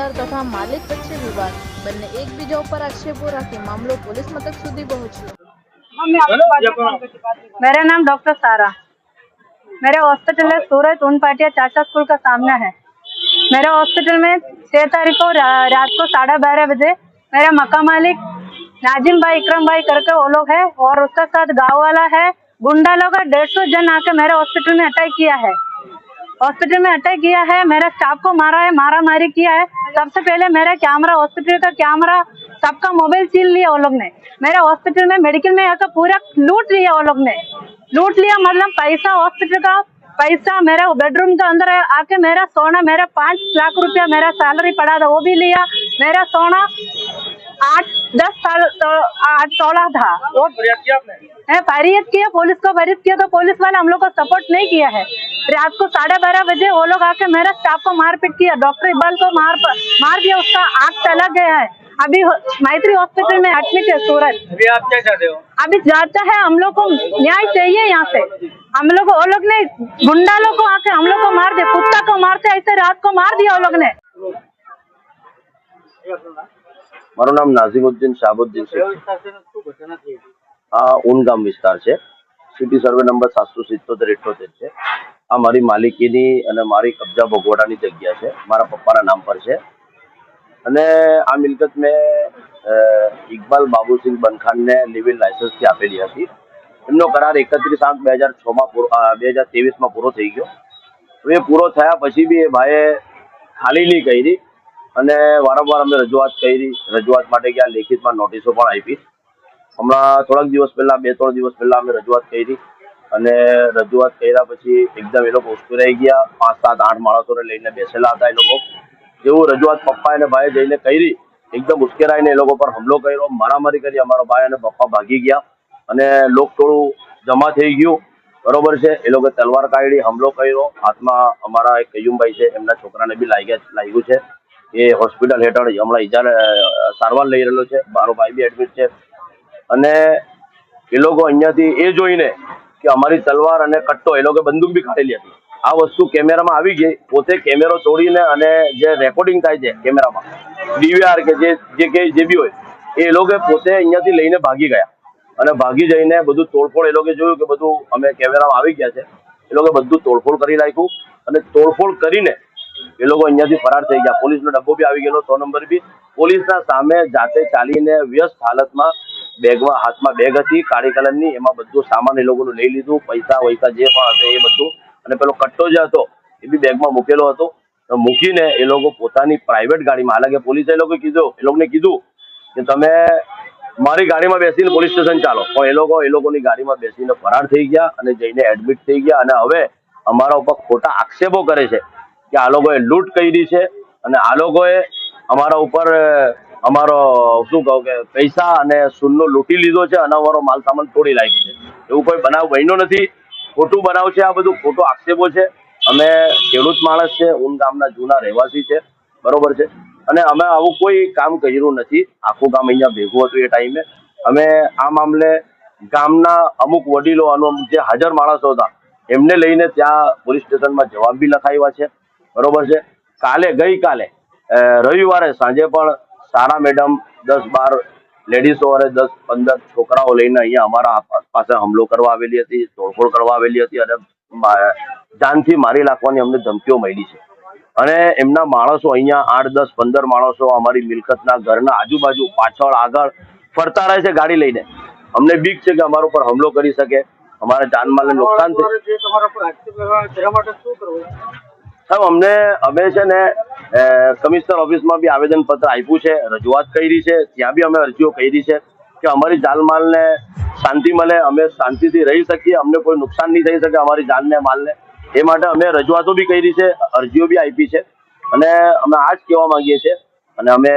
વિસ્તાર તથા માલિક વચ્ચે વિવાદ, બંને એકબીજા ઉપર આક્ષેપો રાખી મામલો પોલીસ મથક સુધી पहुंच्यो। मेरा नाम डॉक्टर सारा, मेरे हॉस्पिटल है सूरत उन पाटिया चाचा स्कूल का सामना है। मेरे हॉस्पिटल में 6 तारीख को रात को 12:30 बजे मेरा मकान मालिक नाजिम भाई इकरम भाई करके वो लोग है और उसका साथ गाँव वाला है, गुंडा लोग 150 जन आके मेरे हॉस्पिटल में अटैक किया है। हॉस्पिटल में अटैक किया है, मेरे स्टाफ को मारा है, मारा मारी किया है। सबसे पहले मेरा कैमरा, हॉस्पिटल का कैमरा, सबका मोबाइल छीन लिया वो लोग ने। मेरे हॉस्पिटल में मेडिकल में आकर पूरा लूट लिया वो लोग ने। लूट लिया मतलब पैसा, हॉस्पिटल का पैसा, मेरा बेडरूम के अंदर आके मेरा सोना, मेरा 5 लाख रुपया मेरा सैलरी पड़ा था वो भी लिया। मेरा सोना 8-10 था। वो फरियाद किया, पुलिस को फरियाद किया तो पुलिस वाले हम लोग को सपोर्ट नहीं किया है। रात को 12:30 बजे वो लोग आके मेरा स्टाफ को मारपीट किया, डॉक्टर इकबाल को मार दिया, उसका आँख चला गया है। अभी मैत्री हॉस्पिटल में एडमिट है सूरत। अभी आप क्या चाहते हो? अभी जाता है, हम लोग को न्याय चाहिए यहाँ से। हम लोग वो लोग ने गुंडा लोग को आके हम लोग को मार दिया, कुत्ता को मारते ऐसे रात को मार दिया वो लोग ने। મારું નામ નાઝિમુદ્દીન શાહબુદ્દીન છે। આ ઊન ગામ વિસ્તાર છે, સિટી સર્વે નંબર 777-78 છે। આ મારી માલિકીની અને મારી કબજા ભોગવટાની જગ્યા છે, મારા પપ્પાના નામ પર છે। અને આ મિલકત મેં ઇકબાલ બાબુસિંહ બનખાનને લિવ ઇન લાયસન્સથી આપેલી હતી। એમનો કરાર 31/8/2023માં પૂરો થઈ ગયો। હવે પૂરો થયા પછી બી એ ભાઈએ ખાલી નહીં કરી અને વારંવાર અમે રજૂઆત કરી, રજૂઆત માટે ગયા, લેખિતમાં નોટિસો પણ આપી। હમણાં થોડાક દિવસ પહેલા, 2-3 દિવસ પહેલા અમે રજૂઆત કરી અને રજૂઆત કર્યા પછી એકદમ એ લોકો ઉશ્કેરાઈ ગયા। 5-7-8 માણસોને લઈને બેસેલા હતા। એ લોકો જેવું રજૂઆત પપ્પા અને ભાઈએ જઈને કરી, એકદમ ઉશ્કેરાઈને એ લોકો પર હુમલો કર્યો, મારામારી કરી। અમારો ભાઈ અને પપ્પા ભાગી ગયા અને લોકટોળું જમા થઈ ગયું, બરોબર છે। એ લોકોએ તલવાર કાઢી, હુમલો કર્યો। હાથમાં અમારા એક કયુમભાઈ છે, એમના છોકરાને બી લાગ્યું છે। એ હોસ્પિટલ હેઠળ હમણાં સારવાર લઈ રહેલો છે। મારો ભાઈ બી એડમિટ છે। અને એ લોકો અહીંયાથી એ જોઈને કે અમારી તલવાર અને કટ્ટો, એ લોકોએ બંદૂક બી કાઢેલી હતી। આ વસ્તુ કેમેરામાં આવી ગઈ, પોતે કેમેરો તોડીને અને જે રેકોર્ડિંગ થાય છે કેમેરામાં, DVR કે જે બી હોય, એ લોકોએ પોતે અહીંયાથી લઈને ભાગી ગયા અને ભાગી જઈને બધું તોડફોડ, એ લોકોએ જોયું કે બધું અમે કેમેરામાં આવી ગયા છે, એ લોકોએ બધું તોડફોડ કરી નાખ્યું અને તોડફોડ કરીને એ લોકો અહીંયાથી ફરાર થઈ ગયા। પોલીસનો ડબ્બો બી આવી ગયેલો, 100 નંબર બી। પોલીસના સામે જાતે ચાલીને વ્યસ્ત હાલતમાં બેગમાં, હાથમાં બેગ હતી કાળી કલરની, એમાં બધું સામાન એ લોકોનું લઈ લીધું, પૈસા વૈસા જે પણ હશે એ બધું, અને પેલો કટ્ટો જે હતો એ બી બેગમાં મૂકેલો હતો। મૂકીને એ લોકો પોતાની પ્રાઇવેટ ગાડીમાં, હાલાકે પોલીસે એ લોકોને કીધું કે તમે મારી ગાડીમાં બેસીને પોલીસ સ્ટેશન ચાલો, પણ એ લોકોની ગાડીમાં બેસીને ફરાર થઈ ગયા અને જઈને એડમિટ થઈ ગયા। અને હવે અમારા ઉપર ખોટા આક્ષેપો કરે છે કે આ લોકોએ લૂંટ કરી છે અને આ લોકોએ અમારા ઉપર અમારો શું કહું કે પૈસા અને સોનું લૂંટી લીધો છે અને અમારો માલ સામાન તોડી નાખ્યો છે। એવું કોઈ બનાવ બન્યો નથી, ખોટું બનાવ છે, આ બધું ખોટો આક્ષેપો છે। અમે ખેડૂત માણસ છે, ઊન ગામના જૂના રહેવાસી છે, બરોબર છે। અને અમે આવું કોઈ કામ કર્યું નથી, આખું ગામ અહીંયા ભેગું હતું એ ટાઈમે। અમે આ મામલે ગામના અમુક વડીલો અને જે હાજર માણસો હતા એમને લઈને ત્યાં પોલીસ સ્ટેશનમાં જવાબ બી લખાવ્યા છે, બરોબર છે। ગઈકાલે રવિવારે સાંજે પણ સારા મેડમ 10-12 લેડીઝો અને 10-15 છોકરાઓ લઈને અહીંયા અમારા પાસે હુમલો કરવા આવેલી હતી, તોડફોડ કરવા આવેલી હતી અને જાનથી મારી નાખવાની અમને ધમકીઓ મળી છે। અને એમના માણસો અહીંયા 8-10-15 માણસો અમારી મિલકતના ઘરના આજુબાજુ, પાછળ, આગળ ફરતા રહે છે ગાડી લઈને। અમને બીક છે કે અમારા ઉપર હુમલો કરી શકે, અમારા જાનમાલને નુકસાન થાય। સાહેબ અમે છે ને કમિશનર ઓફિસમાં બી આવેદનપત્ર આપ્યું છે, રજૂઆત કરી છે, ત્યાં બી અમે અરજીઓ કરી છે કે અમારી જાનમાલને શાંતિ મળે, અમે શાંતિથી રહી શકીએ, અમને કોઈ નુકસાન નહીં થઈ શકે અમારી જાનને, માલને। એ માટે અમે રજૂઆતો બી કરી છે, અરજીઓ બી આપી છે અને અમે આ જ કહેવા માંગીએ છીએ। અને અમે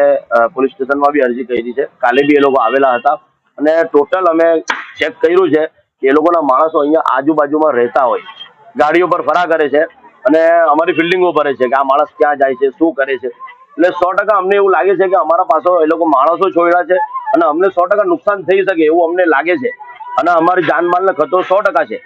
પોલીસ સ્ટેશનમાં બી અરજી કરી છે, કાલે બી એ લોકો આવેલા હતા અને ટોટલ અમે ચેક કર્યું છે કે એ લોકોના માણસો અહીંયા આજુબાજુમાં રહેતા હોય, ગાડીઓ પર ફરા કરે છે અને અમારી ફિલ્ડિંગો ભરે છે કે આ માણસ ક્યાં જાય છે, શું કરે છે। એટલે 100% અમને એવું લાગે છે કે અમારા પાસે એ લોકો માણસો છોડ્યા છે અને અમને 100% નુકસાન થઈ શકે એવું અમને લાગે છે અને અમારી જાનમાલને ખતરો 100% છે।